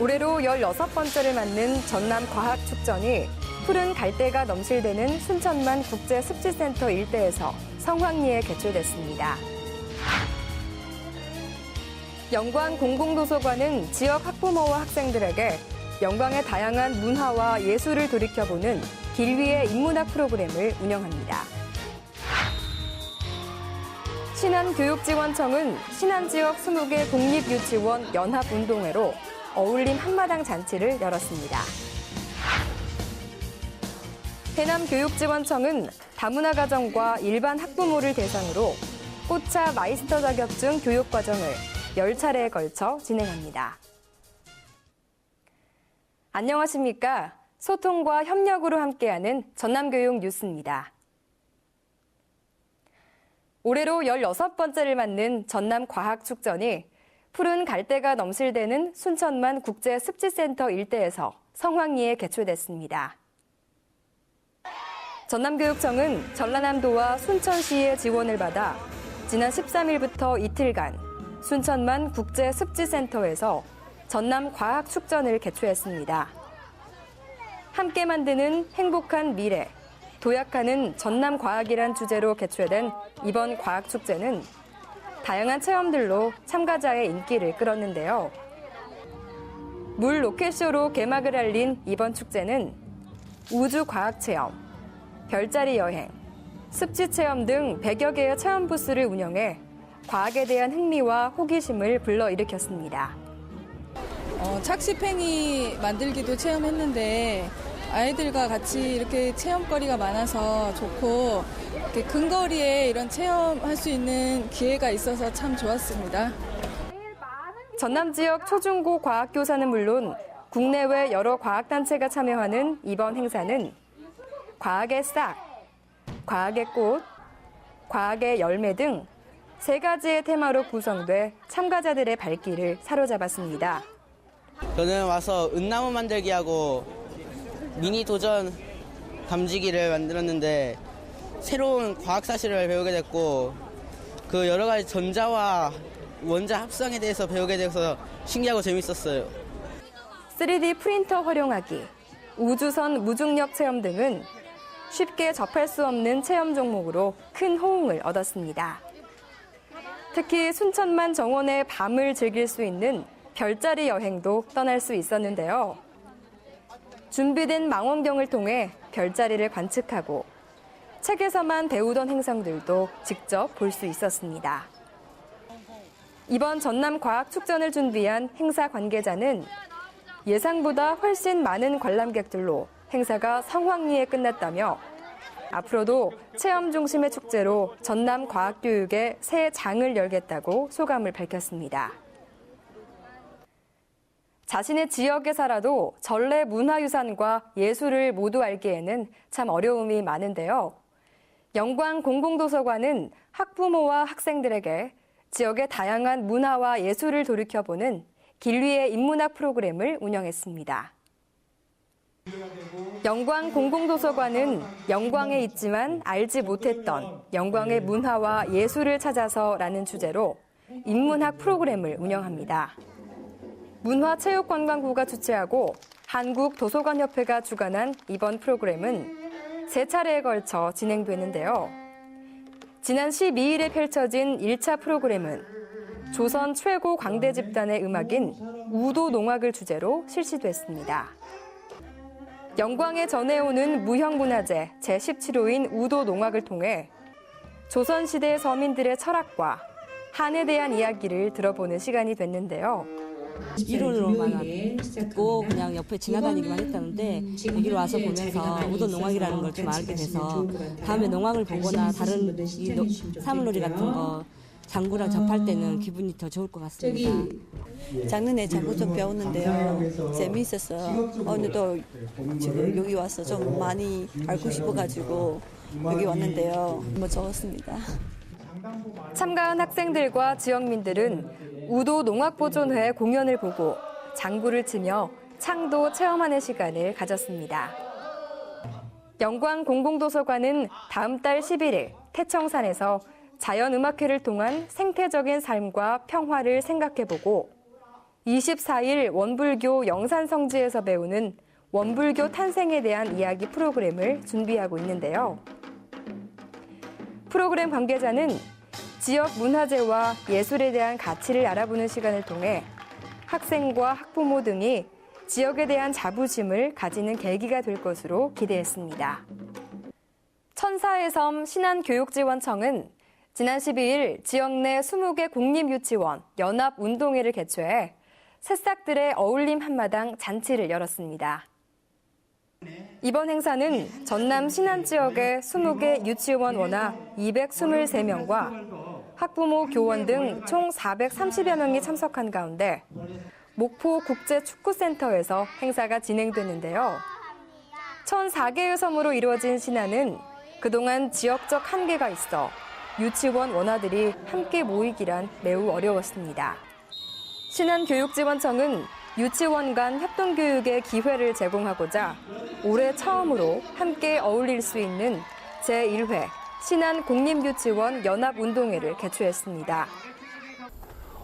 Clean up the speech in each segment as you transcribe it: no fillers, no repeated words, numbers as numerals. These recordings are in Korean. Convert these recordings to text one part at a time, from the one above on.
올해로 16번째를 맞는 전남과학축전이 푸른 갈대가 넘실대는 순천만 국제습지센터 일대에서 성황리에 개최됐습니다. 영광 공공도서관은 지역 학부모와 학생들에게 영광의 다양한 문화와 예술을 돌이켜보는 길 위의 인문학 프로그램을 운영합니다. 신안교육지원청은 신안지역 20개 공립유치원 연합운동회로 어울림 한마당 잔치를 열었습니다. 해남교육지원청은 다문화 가정과 일반 학부모를 대상으로 꽃차 마이스터 자격증 교육과정을 10차례에 걸쳐 진행합니다. 안녕하십니까? 소통과 협력으로 함께하는 전남교육 뉴스입니다. 올해로 16번째를 맞는 전남과학축전이 푸른 갈대가 넘실대는 순천만 국제습지센터 일대에서 성황리에 개최됐습니다. 전남교육청은 전라남도와 순천시의 지원을 받아 지난 13일부터 이틀간 순천만 국제습지센터에서 전남과학축전을 개최했습니다. 함께 만드는 행복한 미래, 도약하는 전남과학이란 주제로 개최된 이번 과학축제는 다양한 체험들로 참가자의 인기를 끌었는데요. 물 로켓쇼로 개막을 알린 이번 축제는 우주과학체험, 별자리 여행, 습지체험 등 100여 개의 체험 부스를 운영해 과학에 대한 흥미와 호기심을 불러일으켰습니다. 착시팽이 만들기도 체험했는데 아이들과 같이 이렇게 체험거리가 많아서 좋고 이렇게 근거리에 이런 체험할 수 있는 기회가 있어서 참 좋았습니다. 전남 지역 초중고 과학교사는 물론 국내외 여러 과학단체가 참여하는 이번 행사는 과학의 싹, 과학의 꽃, 과학의 열매 등 3가지의 테마로 구성돼 참가자들의 발길을 사로잡았습니다. 저는 와서 은나무 만들기하고 미니 도전 감지기를 만들었는데 새로운 과학 사실을 배우게 됐고 그 여러 가지 전자와 원자 합성에 대해서 배우게 돼서 신기하고 재밌었어요. 3D 프린터 활용하기, 우주선 무중력 체험 등은 쉽게 접할 수 없는 체험 종목으로 큰 호응을 얻었습니다. 특히 순천만 정원의 밤을 즐길 수 있는 별자리 여행도 떠날 수 있었는데요. 준비된 망원경을 통해 별자리를 관측하고 책에서만 배우던 행성들도 직접 볼 수 있었습니다. 이번 전남과학축전을 준비한 행사 관계자는 예상보다 훨씬 많은 관람객들로 행사가 성황리에 끝났다며 앞으로도 체험 중심의 축제로 전남과학교육의 새 장을 열겠다고 소감을 밝혔습니다. 자신의 지역에 살아도 전래 문화유산과 예술을 모두 알기에는 참 어려움이 많은데요. 영광 공공도서관은 학부모와 학생들에게 지역의 다양한 문화와 예술을 돌이켜보는 길 위의 인문학 프로그램을 운영했습니다. 영광 공공도서관은 영광에 있지만 알지 못했던 영광의 문화와 예술을 찾아서라는 주제로 인문학 프로그램을 운영합니다. 문화체육관광부가 주최하고 한국도서관협회가 주관한 이번 프로그램은 3차례에 걸쳐 진행되는데요. 지난 12일에 펼쳐진 1차 프로그램은 조선 최고 광대 집단의 음악인 우도농악을 주제로 실시됐습니다. 영광에 전해오는 무형문화재 제17호인 우도농악을 통해 조선시대 서민들의 철학과 한에 대한 이야기를 들어보는 시간이 됐는데요. 이론으로만 듣고 그냥 옆에 지나다니기만 했다는데 여기로 와서 보면서 우도농악이라는 걸 좀 알게 돼서 다음에 농악을 보거나 다른 사물놀이 같은 거 장구랑 접할 때는 기분이 더 좋을 것 같습니다. 작년에 장구 좀 배웠는데요. 재미있었어요. 오늘도 지금 여기 와서 좀 많이 알고 싶어가지고 여기 왔는데요. 너무 좋았습니다. 참가한 학생들과 지역민들은 우도 농악보존회 공연을 보고 장구를 치며 창도 체험하는 시간을 가졌습니다. 영광 공공도서관은 다음 달 11일 태청산에서 자연음악회를 통한 생태적인 삶과 평화를 생각해보고 24일 원불교 영산성지에서 배우는 원불교 탄생에 대한 이야기 프로그램을 준비하고 있는데요. 프로그램 관계자는 지역 문화재와 예술에 대한 가치를 알아보는 시간을 통해 학생과 학부모 등이 지역에 대한 자부심을 가지는 계기가 될 것으로 기대했습니다. 천사의 섬 신안교육지원청은 지난 12일 지역 내 20개 공립유치원 연합운동회를 개최해 새싹들의 어울림 한마당 잔치를 열었습니다. 이번 행사는 전남 신안 지역의 20개 유치원 원화 223명과 학부모, 교원 등 총 430여 명이 참석한 가운데 목포 국제축구센터에서 행사가 진행됐는데요. 1,004개의 섬으로 이루어진 신안은 그동안 지역적 한계가 있어 유치원 원화들이 함께 모이기란 매우 어려웠습니다. 신안교육지원청은 유치원 간 협동교육의 기회를 제공하고자 올해 처음으로 함께 어울릴 수 있는 제1회 신안공립유치원 연합운동회를 개최했습니다.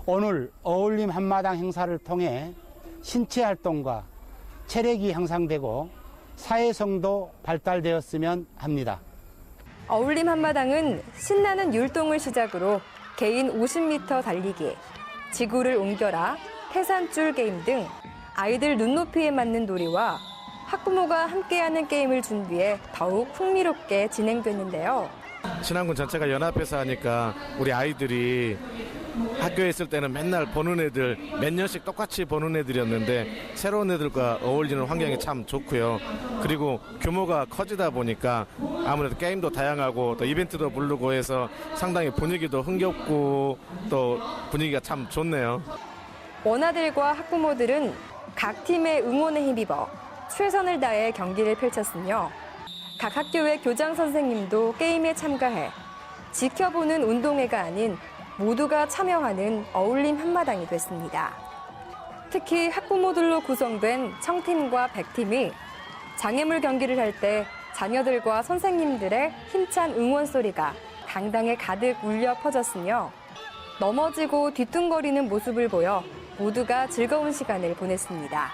오늘 어울림 한마당 행사를 통해 신체 활동과 체력이 향상되고 사회성도 발달되었으면 합니다. 어울림 한마당은 신나는 율동을 시작으로 개인 50m 달리기, 지구를 옮겨라, 태산줄 게임 등 아이들 눈높이에 맞는 놀이와 학부모가 함께하는 게임을 준비해 더욱 흥미롭게 진행됐는데요. 신안군 전체가 연합해서 하니까 우리 아이들이 학교에 있을 때는 맨날 보는 애들 몇 년씩 똑같이 보는 애들이었는데 새로운 애들과 어울리는 환경이 참 좋고요. 그리고 규모가 커지다 보니까 아무래도 게임도 다양하고 또 이벤트도 부르고 해서 상당히 분위기도 흥겹고 또 분위기가 참 좋네요. 원아들과 학부모들은 각 팀의 응원에 힘입어 최선을 다해 경기를 펼쳤으며 각 학교의 교장 선생님도 게임에 참가해 지켜보는 운동회가 아닌 모두가 참여하는 어울림 한마당이 됐습니다. 특히 학부모들로 구성된 청팀과 백팀이 장애물 경기를 할 때 자녀들과 선생님들의 힘찬 응원 소리가 강당에 가득 울려 퍼졌으며 넘어지고 뒤뚱거리는 모습을 보여 모두가 즐거운 시간을 보냈습니다.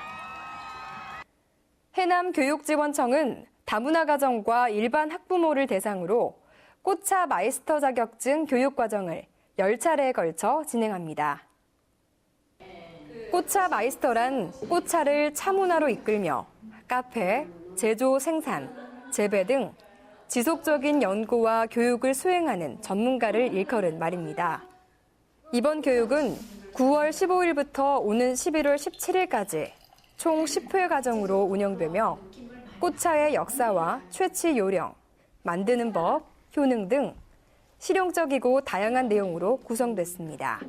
해남교육지원청은 다문화 가정과 일반 학부모를 대상으로 꽃차 마이스터 자격증 교육과정을 10차례에 걸쳐 진행합니다. 꽃차 마이스터란 꽃차를 차문화로 이끌며 카페, 제조, 생산, 재배 등 지속적인 연구와 교육을 수행하는 전문가를 일컬은 말입니다. 이번 교육은 9월 15일부터 오는 11월 17일까지 총 10회 과정으로 운영되며 꽃차의 역사와 채취 요령, 만드는 법, 효능 등 실용적이고 다양한 내용으로 구성됐습니다.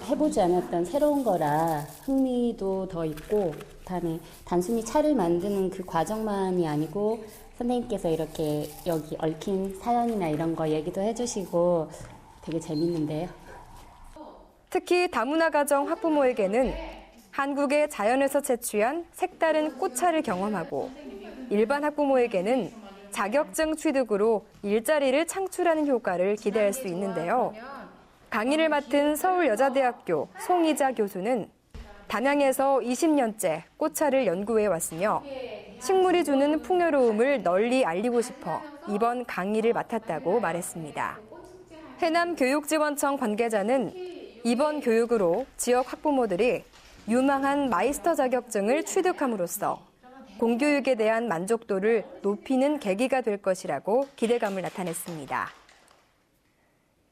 해보지 않았던 새로운 거라 흥미도 더 있고, 그다음에 단순히 차를 만드는 그 과정만이 아니고 선생님께서 이렇게 여기 얽힌 사연이나 이런 거 얘기도 해주시고 되게 재밌는데요. 특히 다문화 가정 학부모에게는 한국의 자연에서 채취한 색다른 꽃차를 경험하고 일반 학부모에게는 자격증 취득으로 일자리를 창출하는 효과를 기대할 수 있는데요. 강의를 맡은 서울여자대학교 송희자 교수는 담양에서 20년째 꽃차를 연구해 왔으며 식물이 주는 풍요로움을 널리 알리고 싶어 이번 강의를 맡았다고 말했습니다. 해남교육지원청 관계자는 이번 교육으로 지역 학부모들이 유망한 마이스터 자격증을 취득함으로써 공교육에 대한 만족도를 높이는 계기가 될 것이라고 기대감을 나타냈습니다.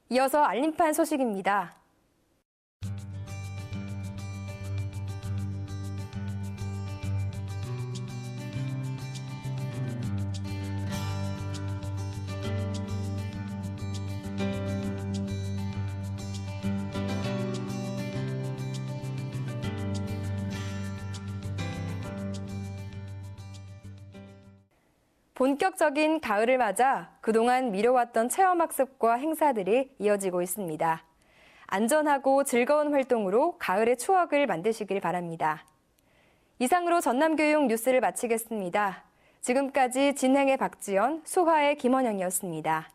이어서 알림판 소식입니다. 본격적인 가을을 맞아 그동안 미뤄왔던 체험학습과 행사들이 이어지고 있습니다. 안전하고 즐거운 활동으로 가을의 추억을 만드시길 바랍니다. 이상으로 전남교육 뉴스를 마치겠습니다. 지금까지 진행의 박지연, 수화의 김원영이었습니다.